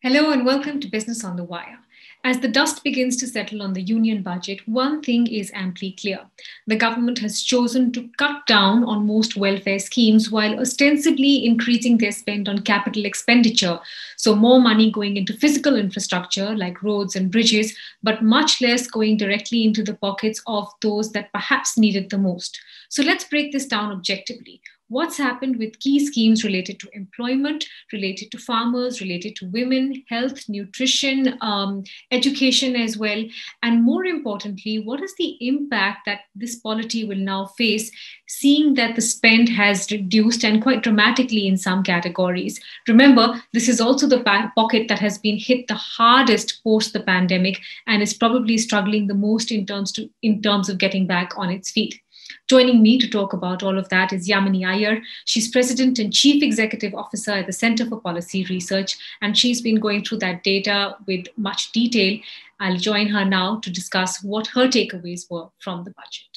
Hello and welcome to Business on the Wire. As the dust begins to settle on the union budget, one thing is amply clear. The government has chosen to cut down on most welfare schemes while ostensibly increasing their spend on capital expenditure. So, more money going into physical infrastructure like roads and bridges, but much less going directly into the pockets of those that perhaps need it the most. So, let's break this down objectively. What's happened with key schemes related to employment, related to farmers, related to women, health, nutrition, education as well. And more importantly, what is the impact that this polity will now face, seeing that the spend has reduced and quite dramatically in some categories? Remember, this is also the pocket that has been hit the hardest post the pandemic and is probably struggling the most in terms of getting back on its feet. Joining me to talk about all of that is Yamini Iyer. She's President and Chief Executive Officer at the Center for Policy Research, and she's been going through that data with much detail. I'll join her now to discuss what her takeaways were from the budget.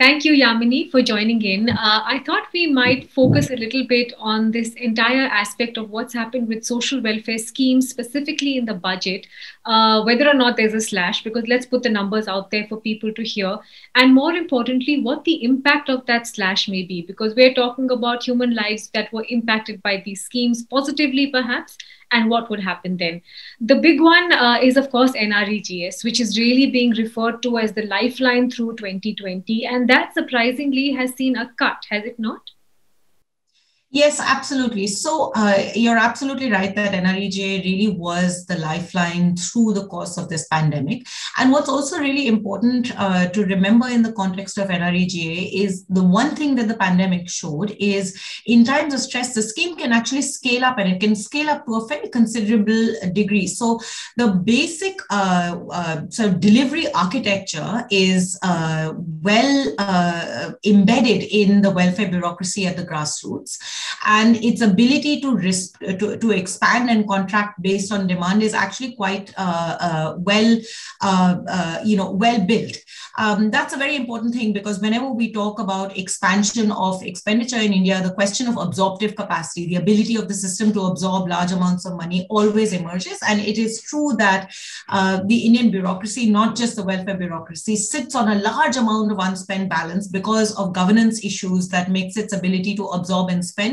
Thank you, Yamini, for joining in. I thought we might focus a little bit on this entire aspect of what's happened with social welfare schemes, specifically in the budget, whether or not there's a slash, because let's put the numbers out there for people to hear. And more importantly, what the impact of that slash may be, because we're talking about human lives that were impacted by these schemes, positively perhaps, and what would happen then. The big one is, of course, NREGS, which is really being referred to as the lifeline through 2020. And that surprisingly has seen a cut, has it not? Yes, absolutely. So you're absolutely right that NREGA really was the lifeline through the course of this pandemic. And what's also really important to remember in the context of NREGA is the one thing that the pandemic showed is in times of stress, the scheme can actually scale up, and it can scale up to a fairly considerable degree. So the basic sort of delivery architecture is well embedded in the welfare bureaucracy at the grassroots. And its ability to expand and contract based on demand is actually quite well built. That's a very important thing, because whenever we talk about expansion of expenditure in India, the question of absorptive capacity, the ability of the system to absorb large amounts of money, always emerges. And it is true that the Indian bureaucracy, not just the welfare bureaucracy, sits on a large amount of unspent balance because of governance issues that makes its ability to absorb and spend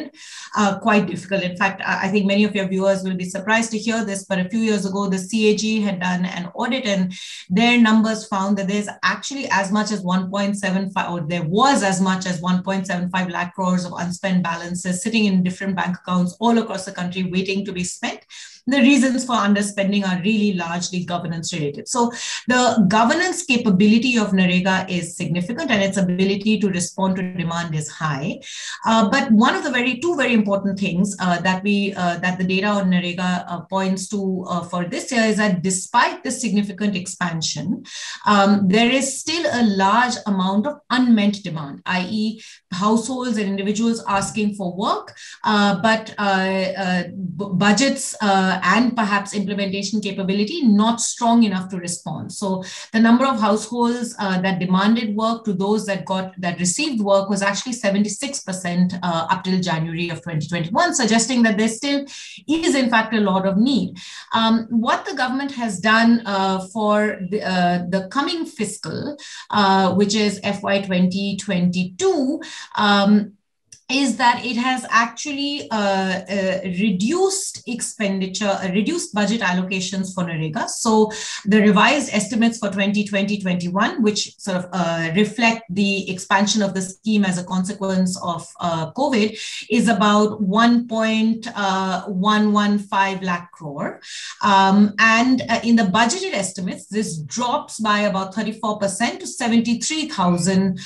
quite difficult. In fact, I think many of your viewers will be surprised to hear this, but a few years ago, the CAG had done an audit, and their numbers found that there's actually as much as 1.75, or there was as much as 1.75 lakh crores of unspent balances sitting in different bank accounts all across the country waiting to be spent. The reasons for underspending are really largely governance related. So the governance capability of NREGA is significant, and its ability to respond to demand is high. But one of the two very important things that the data on NREGA points to for this year is that despite this significant expansion, there is still a large amount of unmet demand, i.e. households and individuals asking for work, but budgets and perhaps implementation capability not strong enough to respond. So the number of households that demanded work to those that received work was actually 76% up till January of 2021, suggesting that there still is in fact a lot of need. What the government has done for the coming fiscal, which is FY 2022, is that it has actually reduced budget allocations for NREGA. So the revised estimates for 2020-21, which sort of reflect the expansion of the scheme as a consequence of COVID, is about 1.115 lakh crore. And in the budgeted estimates, this drops by about 34% to 73,000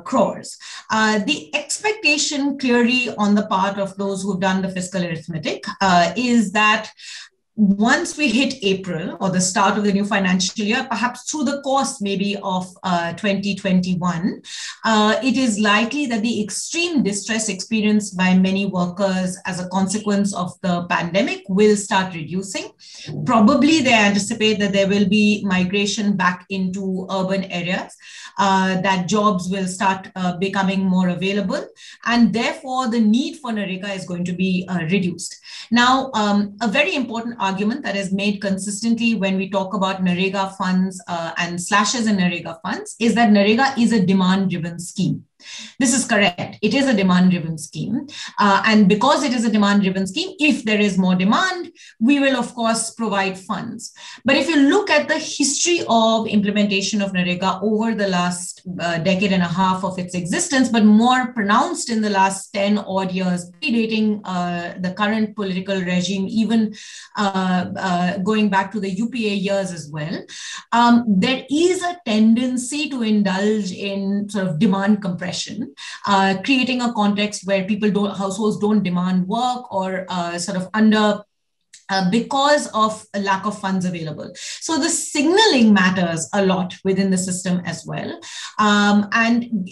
crores. The expectation clearly on the part of those who've done the fiscal arithmetic is that once we hit April or the start of the new financial year, perhaps through the course maybe of 2021, it is likely that the extreme distress experienced by many workers as a consequence of the pandemic will start reducing. Probably they anticipate that there will be migration back into urban areas, that jobs will start becoming more available, and therefore the need for NREGA is going to be reduced. Now, a very important argument that is made consistently when we talk about NREGA funds and slashes in NREGA funds is that NREGA is a demand-driven scheme. This is correct. It is a demand-driven scheme. And because it is a demand-driven scheme, if there is more demand, we will, of course, provide funds. But if you look at the history of implementation of NREGA over the last decade and a half of its existence, but more pronounced in the last 10 odd years, predating the current political regime, even going back to the UPA years as well, there is a tendency to indulge in sort of demand compression. Creating a context where households don't demand work or sort of because of a lack of funds available. So the signaling matters a lot within the system as well. And,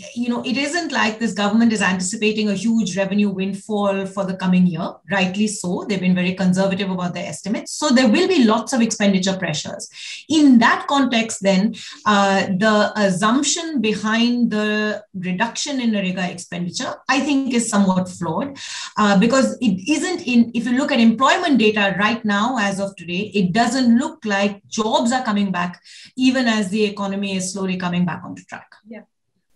it isn't like this government is anticipating a huge revenue windfall for the coming year, rightly so. They've been very conservative about their estimates. So there will be lots of expenditure pressures. In that context, then, the assumption behind the reduction in NREGA expenditure, I think, is somewhat flawed because it isn't if you look at employment data right now, as of today, it doesn't look like jobs are coming back, even as the economy is slowly coming back onto track.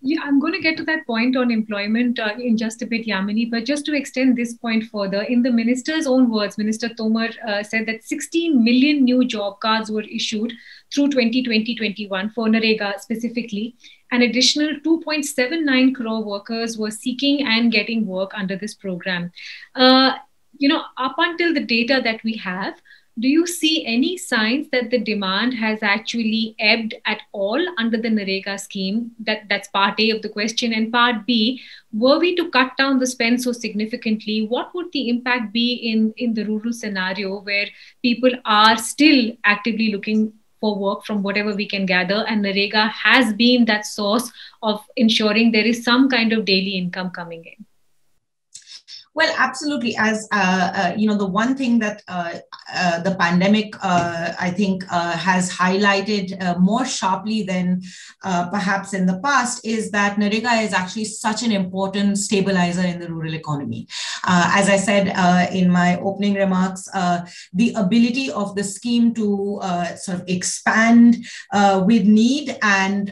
Yeah, I'm going to get to that point on employment in just a bit, Yamini, but just to extend this point further, in the minister's own words, Minister Tomar said that 16 million new job cards were issued through 2020-21 for NREGA specifically. An additional 2.79 crore workers were seeking and getting work under this program. Up until the data that we have, do you see any signs that the demand has actually ebbed at all under the NREGA scheme? That's part A of the question. And part B, were we to cut down the spend so significantly, what would the impact be in the rural scenario where people are still actively looking for work from whatever we can gather, and NREGA has been that source of ensuring there is some kind of daily income coming in? Well, absolutely. As the one thing that the pandemic, I think, has highlighted more sharply than perhaps in the past is that NREGA is actually such an important stabilizer in the rural economy. As I said in my opening remarks, the ability of the scheme to sort of expand with need and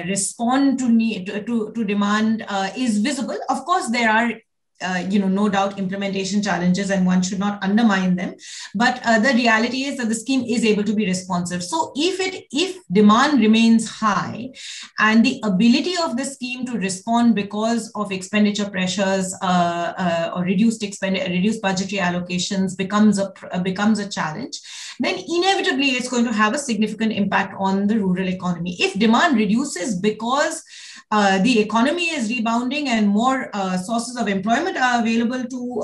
respond to demand is visible. Of course, there are no doubt implementation challenges, and one should not undermine them. But the reality is that the scheme is able to be responsive. So if demand remains high and the ability of the scheme to respond because of expenditure pressures or reduced budgetary allocations becomes a challenge, then inevitably it's going to have a significant impact on the rural economy. If demand reduces because the economy is rebounding and more sources of employment are available to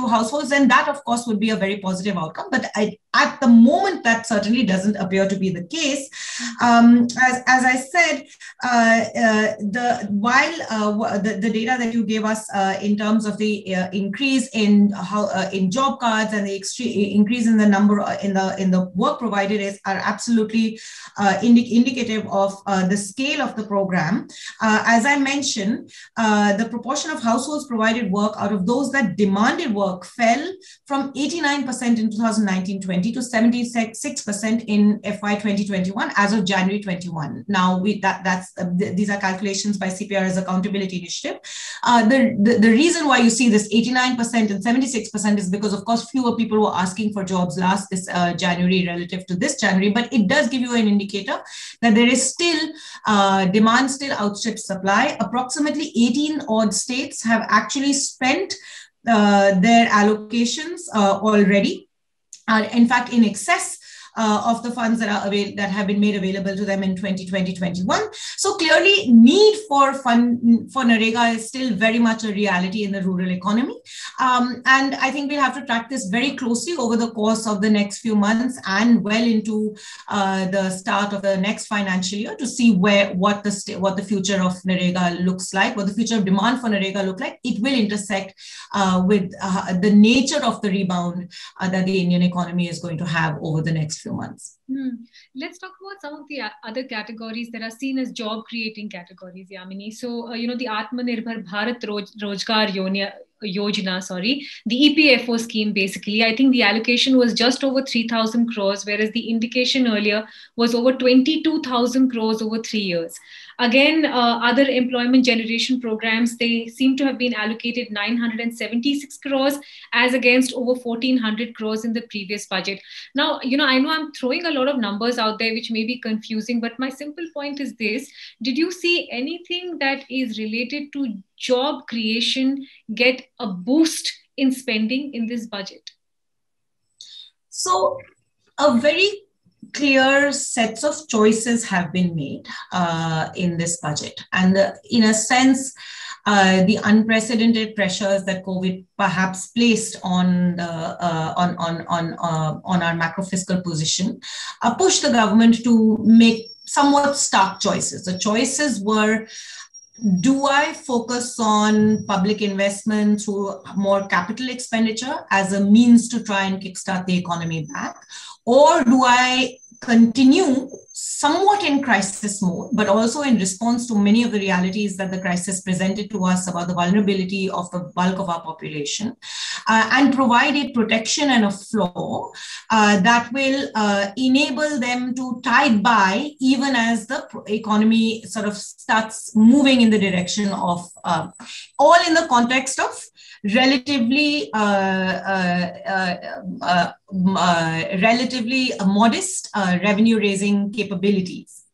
households, then that, of course, would be a very positive outcome. But at the moment, that certainly doesn't appear to be the case. As I said, the data that you gave us in terms of the increase in job cards and the increase in the number in the work provided are absolutely indicative of the scale of the program. As I mentioned, the proportion of households provided work out of those that demanded work fell from 89% in 2019-20 to 76% in FY 2021 as of January 21. Now, these are calculations by CPR's Accountability Initiative. The reason why you see this 89% and 76% is because, of course, fewer people were asking for jobs this January relative to this January, but it does give you an indicator that there is still demand still outstrips supply. Approximately 18 odd states have actually spent their allocations already. In fact, in excess of the funds that have been made available to them in 2020-21. So clearly, need for NREGA is still very much a reality in the rural economy. And I think we'll have to track this very closely over the course of the next few months and well into the start of the next financial year to see what the future of NREGA looks like, what the future of demand for NREGA look like. It will intersect with the nature of the rebound that the Indian economy is going to have over the next few months. Let's talk about some of the other categories that are seen as job creating categories, Yamini. So, the Atmanirbhar Bharat Rozgar Yojana, sorry, the EPFO scheme basically, I think the allocation was just over 3,000 crores, whereas the indication earlier was over 22,000 crores over 3 years. Again, other employment generation programs, they seem to have been allocated 976 crores as against over 1,400 crores in the previous budget. Now, I know I'm throwing a lot of numbers out there, which may be confusing, but my simple point is this. Did you see anything that is related to job creation get a boost in spending in this budget? So, a very clear sets of choices have been made in this budget. And in a sense, the unprecedented pressures that COVID perhaps placed on our macro fiscal position pushed the government to make somewhat stark choices. The choices were, do I focus on public investment through more capital expenditure as a means to try and kickstart the economy back? Or do I continue somewhat in crisis mode, but also in response to many of the realities that the crisis presented to us about the vulnerability of the bulk of our population, and provide a protection and a floor that will enable them to tide by even as the economy sort of starts moving in the direction of, all in the context of relatively modest revenue-raising capabilities.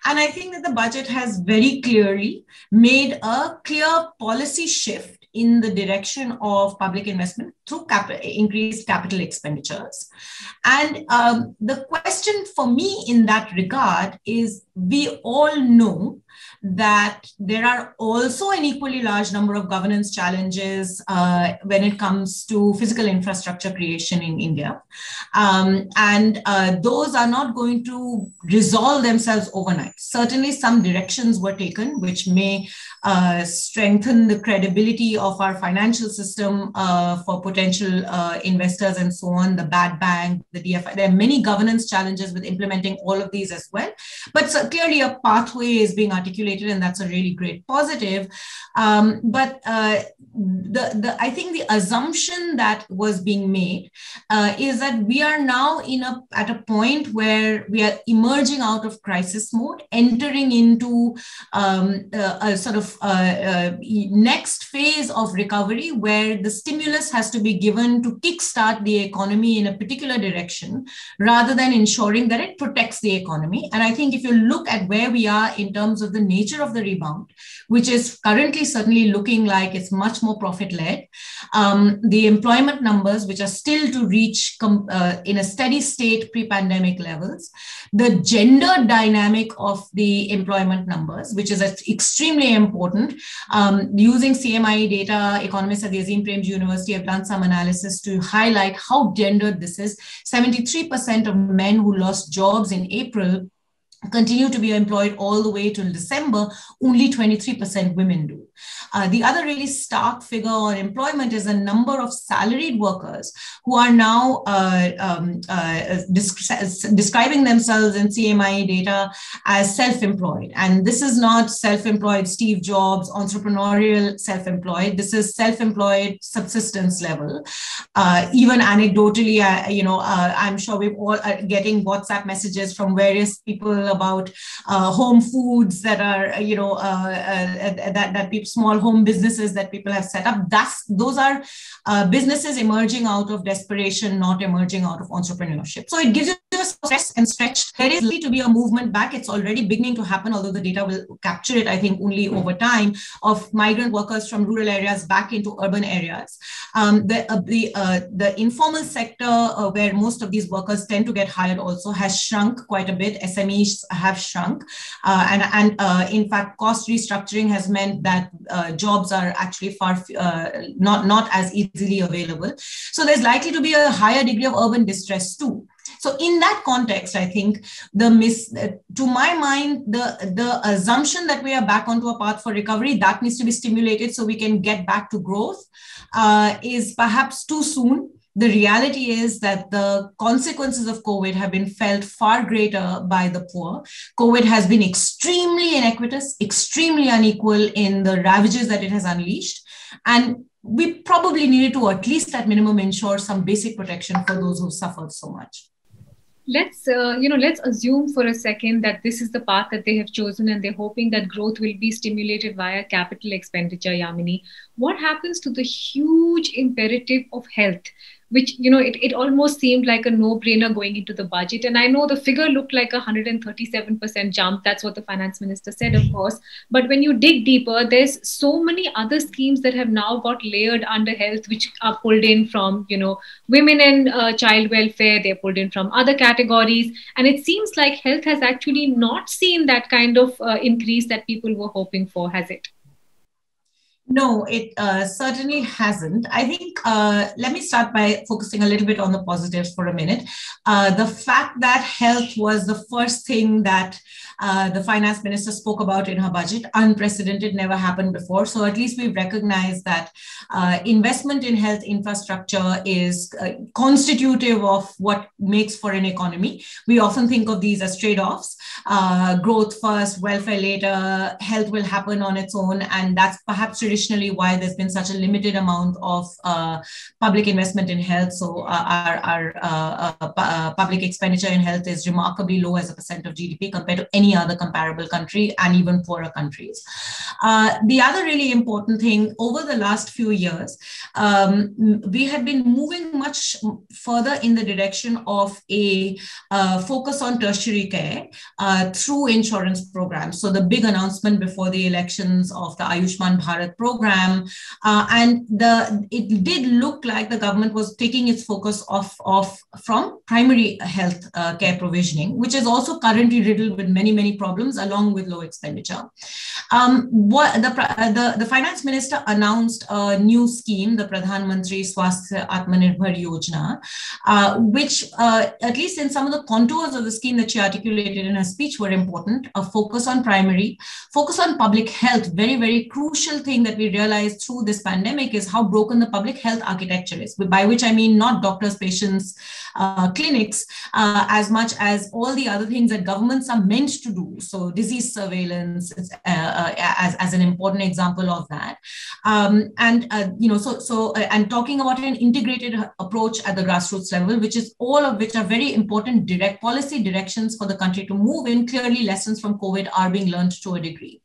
And I think that the budget has very clearly made a clear policy shift in the direction of public investment through increased capital expenditures. And the question for me in that regard is, we all know that there are also an equally large number of governance challenges when it comes to physical infrastructure creation in India. And those are not going to resolve themselves overnight. Certainly some directions were taken which may strengthen the credibility of our financial system for potential investors and so on, the bad bank, the DFI. There are many governance challenges with implementing all of these as well. But so clearly a pathway is being articulated, and that's a really great positive. But I think the assumption that was being made is that we are now at a point where we are emerging out of crisis mode, entering into a sort of next phase of recovery where the stimulus has to be given to kickstart the economy in a particular direction rather than ensuring that it protects the economy. And I think if you look at where we are in terms of the nature of the rebound, which is currently certainly looking like it's much more profit-led, the employment numbers, which are still to reach in a steady state pre-pandemic levels, the gender dynamic of the employment numbers, which is extremely important. Using CMIE data, economists at the Azim Premji University have done some analysis to highlight how gendered this is. 73% of men who lost jobs in April continue to be employed all the way till December. Only 23% women do. The other really stark figure on employment is a number of salaried workers who are now describing themselves in CMIE data as self-employed. And this is not self-employed Steve Jobs, entrepreneurial self-employed. This is self-employed subsistence level. Even anecdotally, I'm sure we're all getting WhatsApp messages from various people about home foods that are, that people, small home businesses that people have set up. Those are businesses emerging out of desperation, not emerging out of entrepreneurship. So it gives you a stress and stretch. There is likely to be a movement back. It's already beginning to happen, although the data will capture it, I think, only over time, of migrant workers from rural areas back into urban areas. The informal sector, where most of these workers tend to get hired, also has shrunk quite a bit. SMEs have shrunk. And in fact, cost restructuring has meant that jobs are actually not as easily available. So there's likely to be a higher degree of urban distress too. So in that context, I think to my mind, the assumption that we are back onto a path for recovery, that needs to be stimulated so we can get back to growth, is perhaps too soon. The reality is that the consequences of COVID have been felt far greater by the poor. COVID has been extremely inequitous, extremely unequal in the ravages that it has unleashed. And we probably needed to at least at minimum ensure some basic protection for those who suffered so much. Let's assume for a second that this is the path that they have chosen and they're hoping that growth will be stimulated via capital expenditure, Yamini. What happens to the huge imperative of health, which, it almost seemed like a no-brainer going into the budget. And I know the figure looked like a 137% jump. That's what the finance minister said, of course. But when you dig deeper, there's so many other schemes that have now got layered under health, which are pulled in from, women and child welfare. They're pulled in from other categories. And it seems like health has actually not seen that kind of increase that people were hoping for, has it? No, it certainly hasn't. I think, let me start by focusing a little bit on the positives for a minute. The fact that health was the first thing that the finance minister spoke about in her budget, unprecedented, never happened before. So at least we've recognized that investment in health infrastructure is constitutive of what makes for an economy. We often think of these as trade-offs. Growth first, welfare later, health will happen on its own. And that's perhaps traditionally why there's been such a limited amount of public investment in health. So our public expenditure in health is remarkably low as a percent of GDP compared to any other comparable country and even poorer countries. The other really important thing, over the last few years, we have been moving much further in the direction of a focus on tertiary care through insurance programs. So the big announcement before the elections of the Ayushman Bharat program, and it did look like the government was taking its focus off from primary health care provisioning, which is also currently riddled with many problems along with low expenditure. The finance minister announced a new scheme, the Pradhan Mantri Swasthya Atmanirbhar Yojana, which at least in some of the contours of the scheme that she articulated in her speech were important. A focus on primary, focus on public health. Very crucial thing that we realized through this pandemic is how broken the public health architecture is, by which I mean not doctors, patients, clinics, as much as all the other things that governments are meant to do. So disease surveillance as an important example of that. And talking about an integrated approach at the grassroots level, which is all of which are very important direct policy directions for the country to move in. Clearly lessons from COVID are being learned to a degree.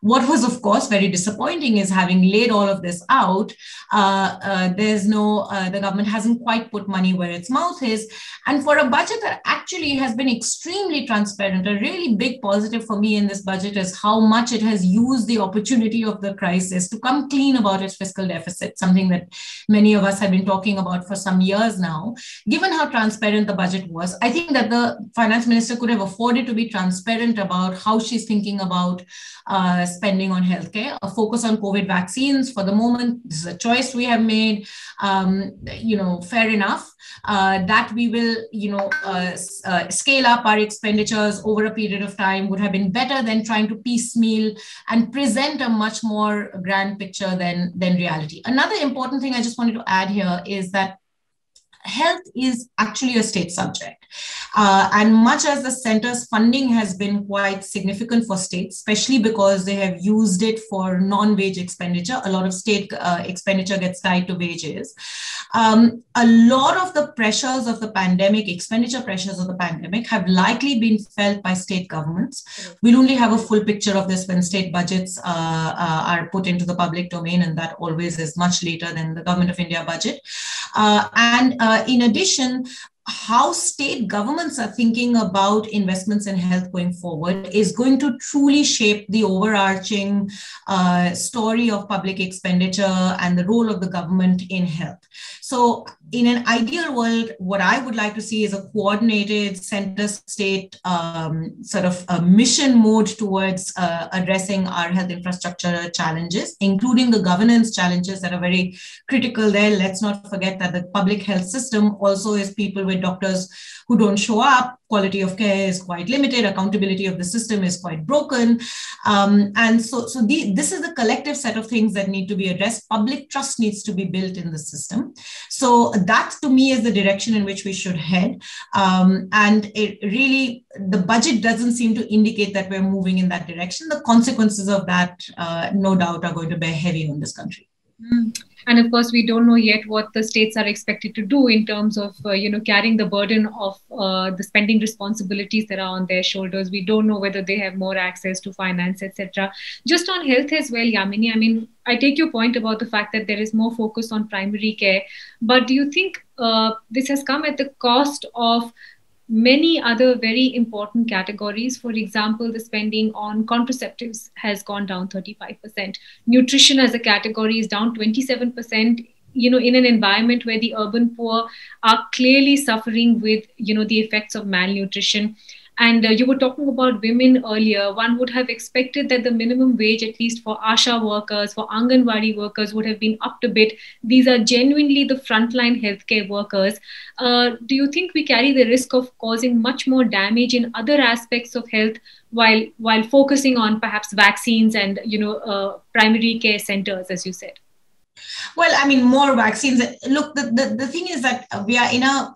What was, of course, very disappointing is having laid all of this out, the government hasn't quite put money where its mouth is. And for a budget that actually has been extremely transparent, a really big positive for me in this budget is how much it has used the opportunity of the crisis to come clean about its fiscal deficit, something that many of us have been talking about for some years now. Given how transparent the budget was, I think that the finance minister could have afforded to be transparent about how she's thinking about spending on healthcare, a focus on COVID vaccines for the moment. This is a choice we have made. Fair enough that we will, scale up our expenditures over a period of time would have been better than trying to piecemeal and present a much more grand picture than reality. Another important thing I just wanted to add here is that health is actually a state subject. And much as the center's funding has been quite significant for states, especially because they have used it for non-wage expenditure, a lot of state expenditure gets tied to wages. A lot of the pressures of the pandemic, expenditure pressures of the pandemic, have likely been felt by state governments. We'll only have a full picture of this when state budgets are put into the public domain, and that always is much later than the Government of India budget. In addition, how state governments are thinking about investments in health going forward is going to truly shape the overarching story of public expenditure and the role of the government in health. So in an ideal world, what I would like to see is a coordinated center-state sort of a mission mode towards addressing our health infrastructure challenges, including the governance challenges that are very critical there. Let's not forget that the public health system also is people with doctors who don't show up. Quality of care is quite limited. Accountability of the system is quite broken. This is a collective set of things that need to be addressed. Public trust needs to be built in the system. So that, to me, is the direction in which we should head. And it really, the budget doesn't seem to indicate that we're moving in that direction. The consequences of that, no doubt, are going to bear heavy on this country. Mm. And of course, we don't know yet what the states are expected to do in terms of, carrying the burden of the spending responsibilities that are on their shoulders. We don't know whether they have more access to finance, etc. Just on health as well, Yamini. I mean, I take your point about the fact that there is more focus on primary care, but do you think this has come at the cost of many other very important categories? For example, the spending on contraceptives has gone down 35%. Nutrition as a category is down 27%, in an environment where the urban poor are clearly suffering with, the effects of malnutrition. And you were talking about women earlier. One would have expected that the minimum wage, at least for ASHA workers, for Anganwadi workers, would have been upped a bit. These are genuinely the frontline healthcare workers. Do you think we carry the risk of causing much more damage in other aspects of health while focusing on perhaps vaccines and primary care centers, as you said? Well, I mean, more vaccines. Look, the thing is that we are in a,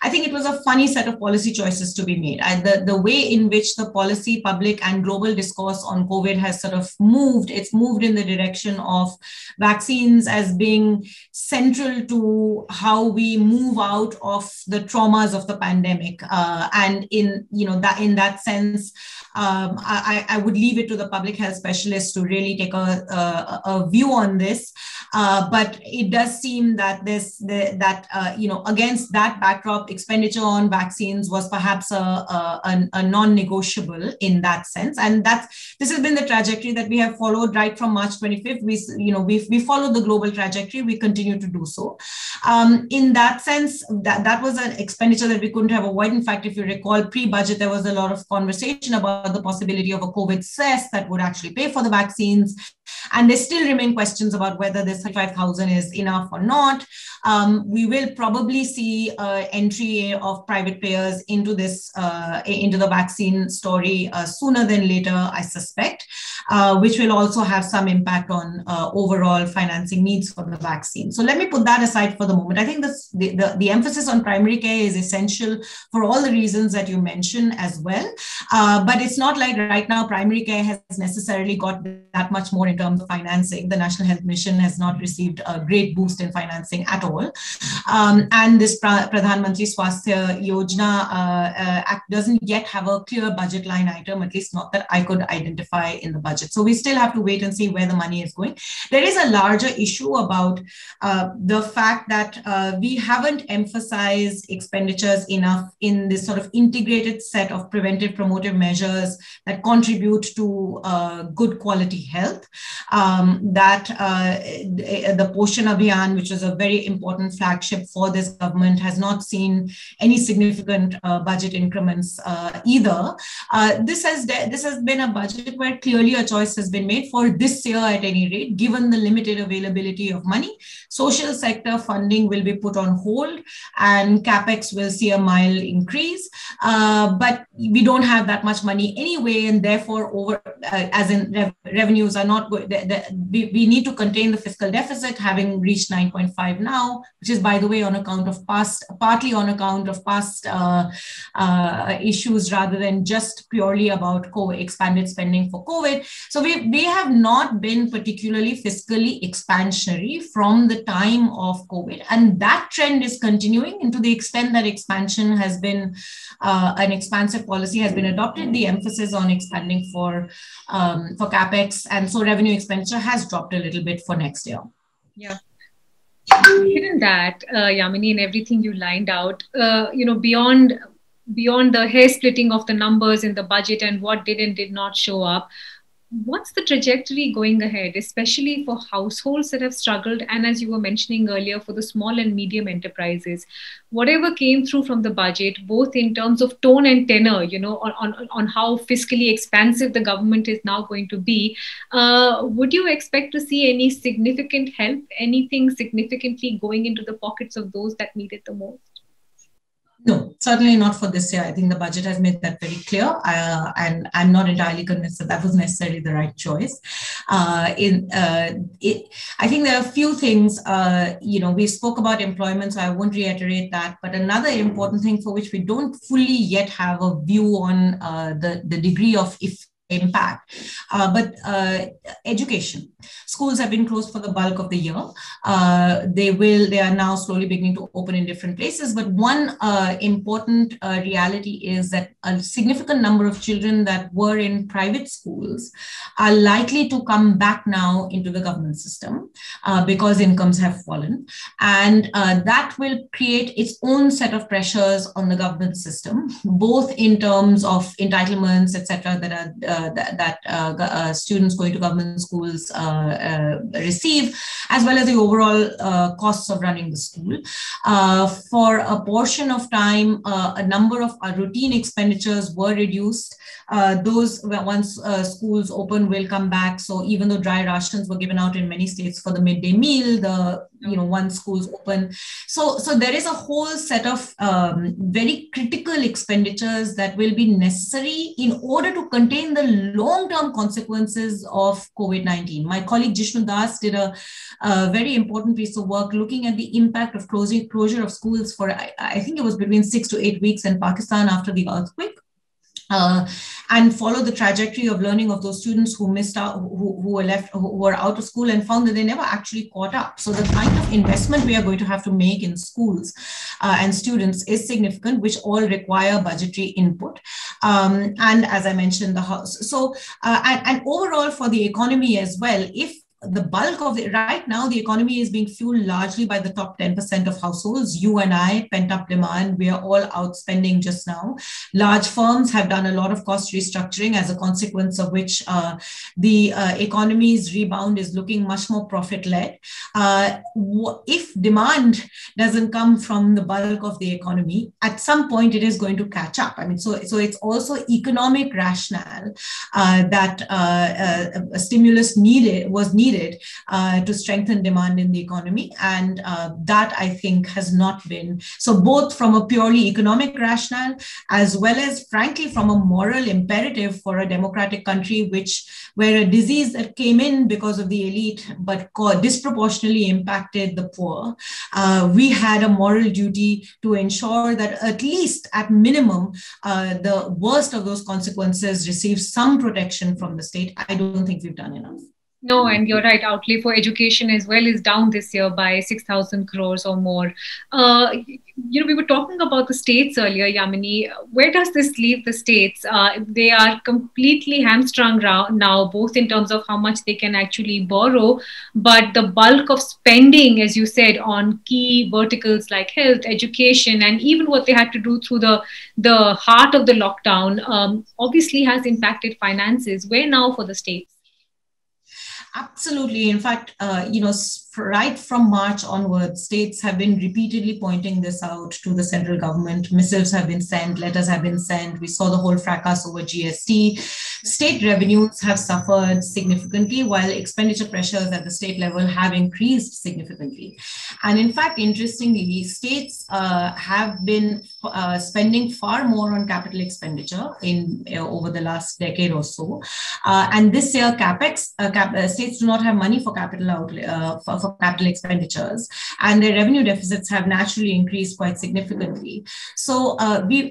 I think it was a funny set of policy choices to be made. The way in which the policy, public and global discourse on COVID has sort of moved, it's moved in the direction of vaccines as being central to how we move out of the traumas of the pandemic. And in that sense, I would leave it to the public health specialists to really take a view on this. But it does seem that against that backdrop, expenditure on vaccines was perhaps a non-negotiable in that sense. And this has been the trajectory that we have followed right from March 25th. We followed the global trajectory. We continue to do so. In that sense, that was an expenditure that we couldn't have avoided. In fact, if you recall, pre-budget, there was a lot of conversation about the possibility of a COVID cess that would actually pay for the vaccines. And there still remain questions about whether this 35,000 is enough or not. We will probably see entry of private players into the vaccine story sooner than later, I suspect, which will also have some impact on overall financing needs for the vaccine. So let me put that aside for the moment. I think the emphasis on primary care is essential for all the reasons that you mentioned as well. But it's not like right now primary care has necessarily got that much more in terms of financing. The National Health Mission has not received a great boost in financing at all. And this Pradhan Mantri Swasthya Yojana Act doesn't yet have a clear budget line item, at least not that I could identify in the budget. So we still have to wait and see where the money is going. There is a larger issue about the fact that we haven't emphasized expenditures enough in this sort of integrated set of preventive promotive measures that contribute to good quality health. The Poshan Abhiyan, which was a very important flagship for this government, has not seen any significant budget increments either. This has been a budget where clearly a choice has been made for this year at any rate, given the limited availability of money. Social sector funding will be put on hold and capex will see a mild increase. But we don't have that much money anyway, and therefore revenues are not good. We need to contain the fiscal deficit, having reached 9.5 now, which is, by the way, partly on account of past issues rather than just purely about expanded spending for COVID. So we have not been particularly fiscally expansionary from the time of COVID. And that trend is continuing, and to the extent that expansion has been, an expansive policy has been adopted, the emphasis on expanding for capex, and so revenue expenditure has dropped a little bit for next year. Yeah. Given that, Yamini, and everything you lined out, beyond the hair splitting of the numbers in the budget and what did and did not show up, what's the trajectory going ahead, especially for households that have struggled, and as you were mentioning earlier, for the small and medium enterprises? Whatever came through from the budget, both in terms of tone and tenor, on how fiscally expansive the government is now going to be, would you expect to see any significant help, anything significantly going into the pockets of those that need it the most? No, certainly not for this year. I think the budget has made that very clear, and I'm not entirely convinced that was necessarily the right choice. I think there are a few things, we spoke about employment, so I won't reiterate that, but another important thing for which we don't fully yet have a view on the degree of impact. But education. Schools have been closed for the bulk of the year. They are now slowly beginning to open in different places. But one important reality is that a significant number of children that were in private schools are likely to come back now into the government system because incomes have fallen. And that will create its own set of pressures on the government system, both in terms of entitlements, etc., that students going to government schools receive, as well as the overall costs of running the school. For a portion of time, a number of routine expenditures were reduced. Those, once schools open, will come back. So even though dry rations were given out in many states for the midday meal, once schools open. So there is a whole set of very critical expenditures that will be necessary in order to contain the long-term consequences of COVID-19. My colleague Jishnu Das did a very important piece of work looking at the impact of closure of schools for, I think it was between 6 to 8 weeks in Pakistan after the earthquake. And follow the trajectory of learning of those students who missed out, who were out of school, and found that they never actually caught up. So the kind of investment we are going to have to make in schools and students is significant, which all require budgetary input. And as I mentioned, the house. So and overall for the economy as well, if the bulk of it right now, the economy is being fueled largely by the top 10% of households. You and I, pent up demand, we are all outspending just now. Large firms have done a lot of cost restructuring, as a consequence of which the economy's rebound is looking much more profit-led. If demand doesn't come from the bulk of the economy, at some point it is going to catch up. I mean, so it's also economic rationale that a stimulus was needed to strengthen demand in the economy. And that, I think, has not been. So both from a purely economic rationale, as well as, frankly, from a moral imperative for a democratic country, where a disease that came in because of the elite, but disproportionately impacted the poor, we had a moral duty to ensure that at least at minimum, the worst of those consequences receive some protection from the state. I don't think we've done enough. No, and you're right. Outlay for education as well is down this year by 6,000 crores or more. We were talking about the states earlier, Yamini. Where does this leave the states? They are completely hamstrung now, both in terms of how much they can actually borrow, but the bulk of spending, as you said, on key verticals like health, education, and even what they had to do through the heart of the lockdown, obviously has impacted finances. Where now for the states? Absolutely. In fact, right from March onwards, states have been repeatedly pointing this out to the central government. Missives have been sent, letters have been sent. We saw the whole fracas over GST. State revenues have suffered significantly, while expenditure pressures at the state level have increased significantly. And in fact, interestingly, states have been spending far more on capital expenditure over the last decade or so. And this year, CapEx, states do not have money for capital outlay, for capital expenditures, and their revenue deficits have naturally increased quite significantly. So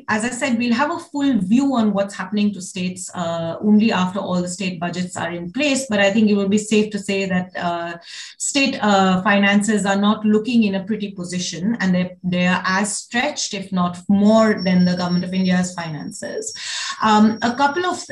as I said, we'll have a full view on what's happening to states only after all the state budgets are in place. But I think it will be safe to say that state finances are not looking in a pretty position, and they are as stretched, if not more, than the Government of India's finances. A couple of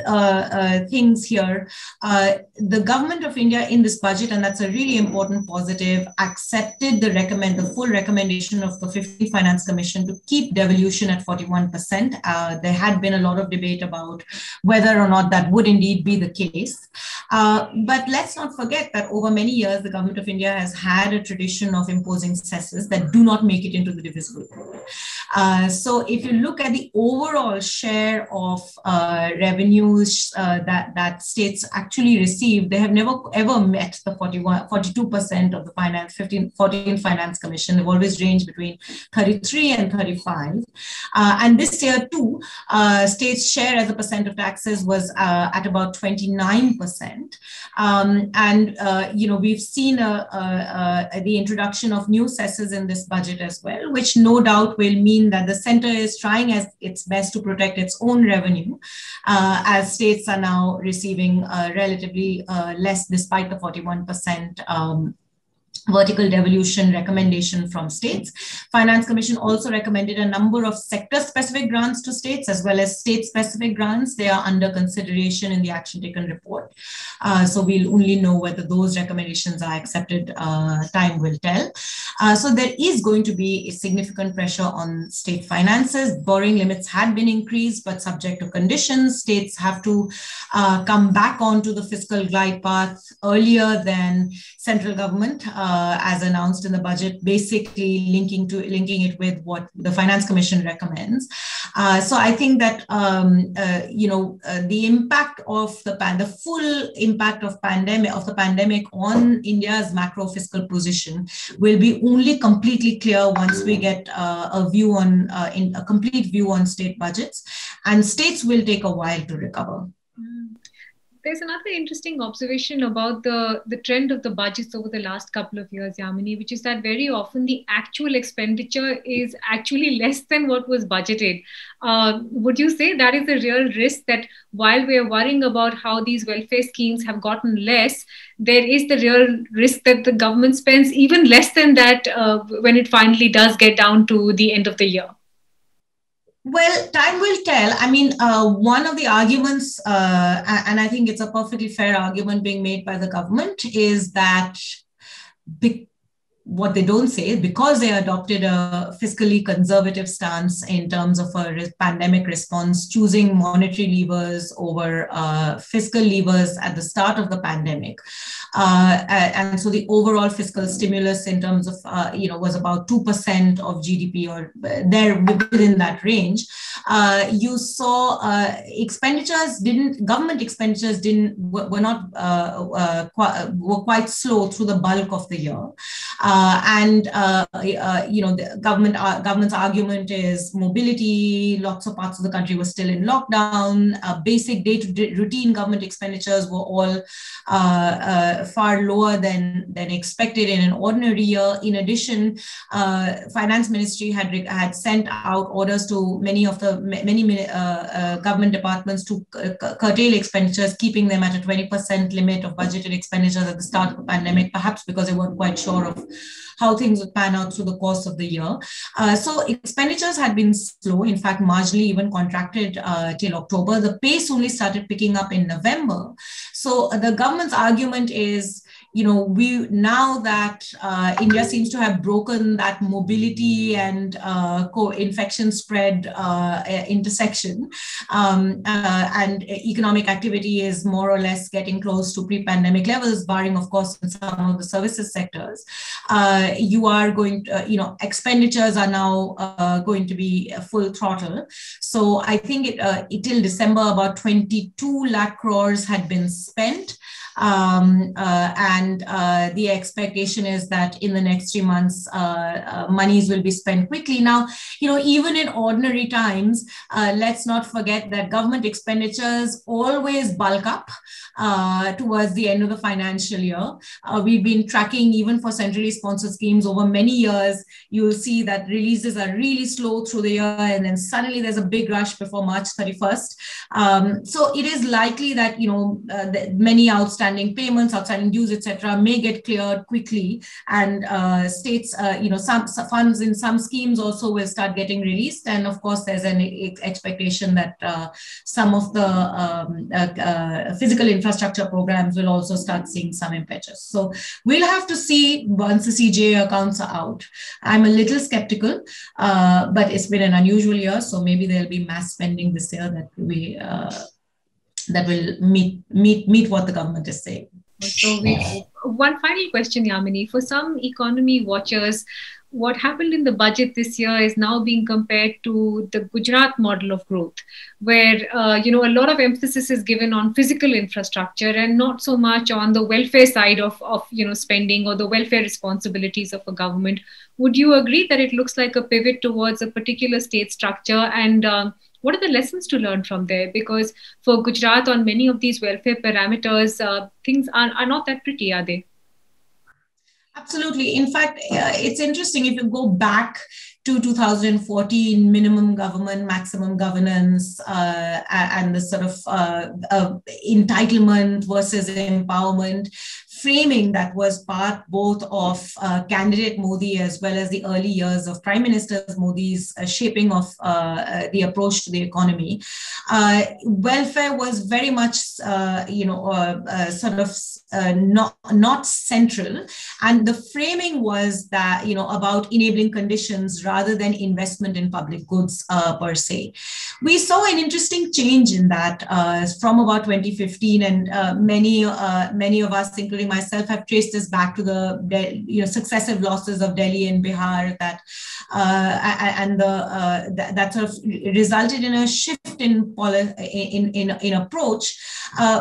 things here. The Government of India in this budget, and that's a really important positive, accepted the full recommendation of the 50 Finance Commission to keep devolution at 41%. There had been a lot of debate about whether or not that would indeed be the case. But let's not forget that over many years, the Government of India has had a tradition of imposing cesses that do not make it into the divisible pool. So if you look at the overall share of revenues that states actually receive, they have never ever met the 42% of the 14 Finance Commission. They've always ranged between 33 and 35. And this year too, states' share as a percent of taxes was at about 29%. We've seen the introduction of new cesses in this budget as well, which no doubt will mean that the center is trying its best to protect its own revenue shrinking as states are now receiving relatively less despite the 41% vertical devolution recommendation from states. Finance Commission also recommended a number of sector-specific grants to states as well as state-specific grants. They are under consideration in the action taken report. So we'll only know whether those recommendations are accepted. Time will tell. So there is going to be a significant pressure on state finances. Borrowing limits had been increased, but subject to conditions. States have to come back onto the fiscal glide path earlier than central government. As announced in the budget, basically linking it with what the Finance Commission recommends. So I think that the impact of the full impact of the pandemic on India's macro fiscal position will be only completely clear once we get a complete view on state budgets, and states will take a while to recover. There's another interesting observation about the trend of the budgets over the last couple of years, Yamini, which is that very often the actual expenditure is actually less than what was budgeted. Would you say that is a real risk, that while we're worrying about how these welfare schemes have gotten less, there is the real risk that the government spends even less than that when it finally does get down to the end of the year? Well, time will tell. I mean, one of the arguments, and I think it's a perfectly fair argument being made by the government, is that what they don't say is because they adopted a fiscally conservative stance in terms of a pandemic response, choosing monetary levers over fiscal levers at the start of the pandemic. And so the overall fiscal stimulus in terms of, was about 2% of GDP or there within that range. You saw government expenditures were quite slow through the bulk of the year. The government's argument is mobility. Lots of parts of the country were still in lockdown. Basic day-to-day routine government expenditures were all far lower than expected in an ordinary year. In addition, Finance Ministry had sent out orders to many government departments to curtail expenditures, keeping them at a 20% limit of budgeted expenditures at the start of the pandemic, perhaps because they weren't quite sure of how things would pan out through the course of the year. So expenditures had been slow, in fact, marginally even contracted till October. The pace only started picking up in November. So the government's argument is, now that India seems to have broken that mobility and co-infection spread intersection, and economic activity is more or less getting close to pre-pandemic levels, barring, of course, in some of the services sectors, you are going to, expenditures are now going to be full throttle. So I think till December, about 22 lakh crores had been spent. And the expectation is that in the next 3 months, monies will be spent quickly. Now, even in ordinary times, let's not forget that government expenditures always bulk up towards the end of the financial year. We've been tracking even for centrally sponsored schemes over many years. You'll see that releases are really slow through the year, and then suddenly there's a big rush before March 31st. So it is likely that, many outstanding payments, outstanding dues, etc., may get cleared quickly, and states, some funds in some schemes also will start getting released. And of course, there's an expectation that some of the physical infrastructure programs will also start seeing some impetus. So we'll have to see once the CGA accounts are out. I'm a little skeptical, but it's been an unusual year, so maybe there'll be mass spending this year that will meet what the government is saying. So one final question, Yamini. For some economy watchers, what happened in the budget this year is now being compared to the Gujarat model of growth, where a lot of emphasis is given on physical infrastructure and not so much on the welfare side of spending or the welfare responsibilities of a government. Would you agree that it looks like a pivot towards a particular state structure? And what are the lessons to learn from there? Because for Gujarat, on many of these welfare parameters, things are not that pretty, are they? Absolutely. In fact, it's interesting if you go back to 2014 minimum government, maximum governance, and the sort of entitlement versus empowerment framing that was part both of candidate Modi as well as the early years of Prime Minister Modi's shaping of the approach to the economy. Welfare was very much, not central, and the framing was that about enabling conditions rather than investment in public goods per se. We saw an interesting change in that from about 2015, and many of us, including myself, have traced this back to the successive losses of Delhi and Bihar that sort of resulted in a shift in approach,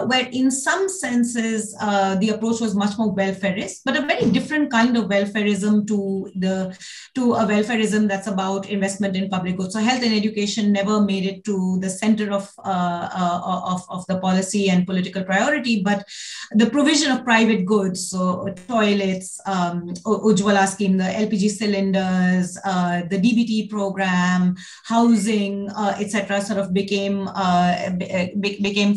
where in some senses the approach was much more welfareist, but a very different kind of welfareism to a welfareism that's about investment in public goods. So health and education never made it to the center of the policy and political priority, but the provision of private goods, so toilets, Ujjwala scheme, the LPG cylinders, the DBT program, housing, etc., sort of became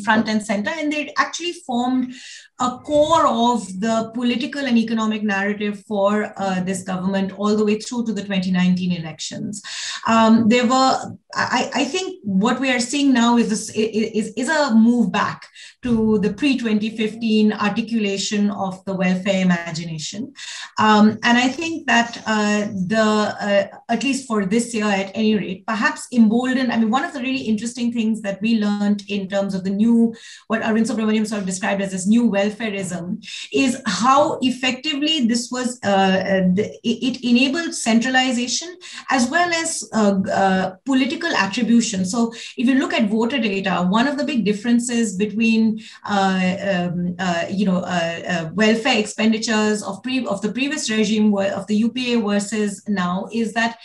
front and center, and they actually formed a core of the political and economic narrative for this government all the way through to the 2019 elections. I think what we are seeing now is a move back to the pre-2015 articulation of the welfare imagination. And I think that at least for this year at any rate, perhaps emboldened, one of the really interesting things that we learned in terms of what Arvind Subramanian sort of described as this new welfareism, is how effectively this was, it enabled centralization as well as political attribution. So if you look at voter data, one of the big differences between welfare expenditures of the previous regime of the UPA versus now is that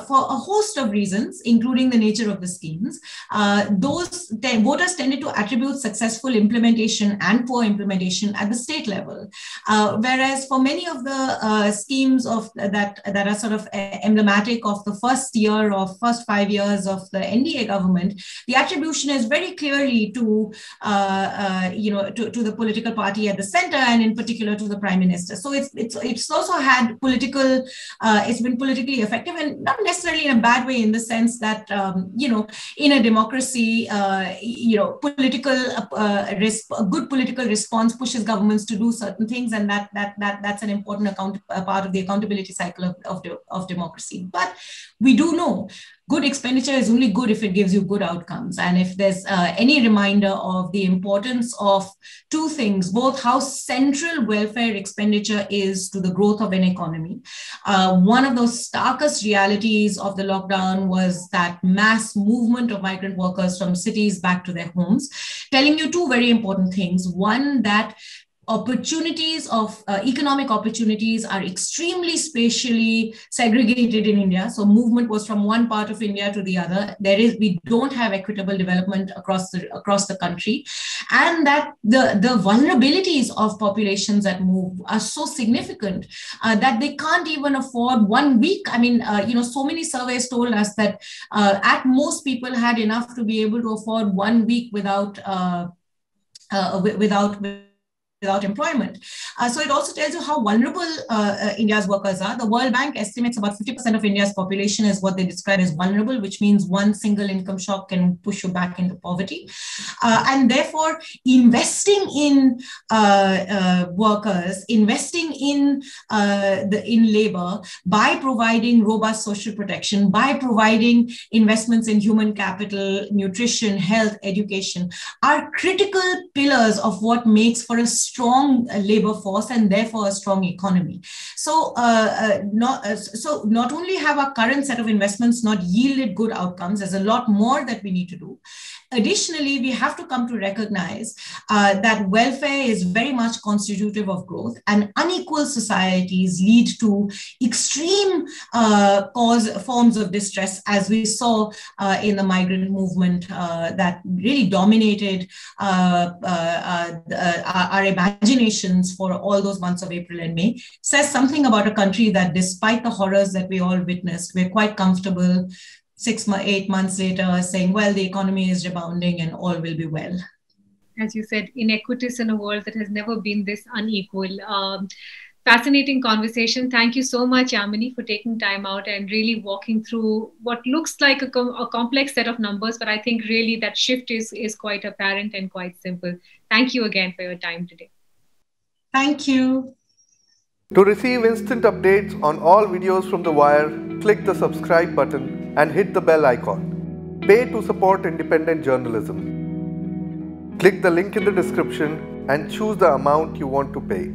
for a host of reasons, including the nature of the schemes, voters tended to attribute successful implementation and poor implementation at the state level. Whereas for many of the schemes that are sort of emblematic of the first 5 years of the NDA government, the attribution is very clearly to the political party at the center, and in particular to the Prime Minister. So it's also had it's been politically effective, and not necessarily in a bad way, in the sense that, in a democracy, a good political response pushes governments to do certain things, and that's an important part of the accountability cycle of democracy. But we do know good expenditure is only good if it gives you good outcomes. And if there's any reminder of the importance of two things, both how central welfare expenditure is to the growth of an economy. One of those starkest realities of the lockdown was that mass movement of migrant workers from cities back to their homes, telling you two very important things. One, that opportunities of economic opportunities are extremely spatially segregated in India. So movement was from one part of India to the other. We don't have equitable development across the country, and that the vulnerabilities of populations that move are so significant that they can't even afford 1 week. So many surveys told us that at most people had enough to be able to afford 1 week without employment. So it also tells you how vulnerable India's workers are. The World Bank estimates about 50% of India's population is what they describe as vulnerable, which means one single income shock can push you back into poverty. And therefore, investing in workers, investing in labor by providing robust social protection, by providing investments in human capital, nutrition, health, education, are critical pillars of what makes for a strong labor force and therefore a strong economy. So not only have our current set of investments not yielded good outcomes, there's a lot more that we need to do. Additionally, we have to come to recognize that welfare is very much constitutive of growth, and unequal societies lead to extreme forms of distress, as we saw in the migrant movement that really dominated our imaginations for all those months of April and May. Says something about a country that, despite the horrors that we all witnessed, we're quite comfortable 8 months later saying, well, the economy is rebounding and all will be well. As you said, inequities in a world that has never been this unequal. Fascinating conversation. Thank you so much, Yamini, for taking time out and really walking through what looks like a complex set of numbers, but I think really that shift is quite apparent and quite simple. Thank you again for your time today. Thank you. To receive instant updates on all videos from The Wire, click the subscribe button and hit the bell icon. Pay to support independent journalism. Click the link in the description and choose the amount you want to pay.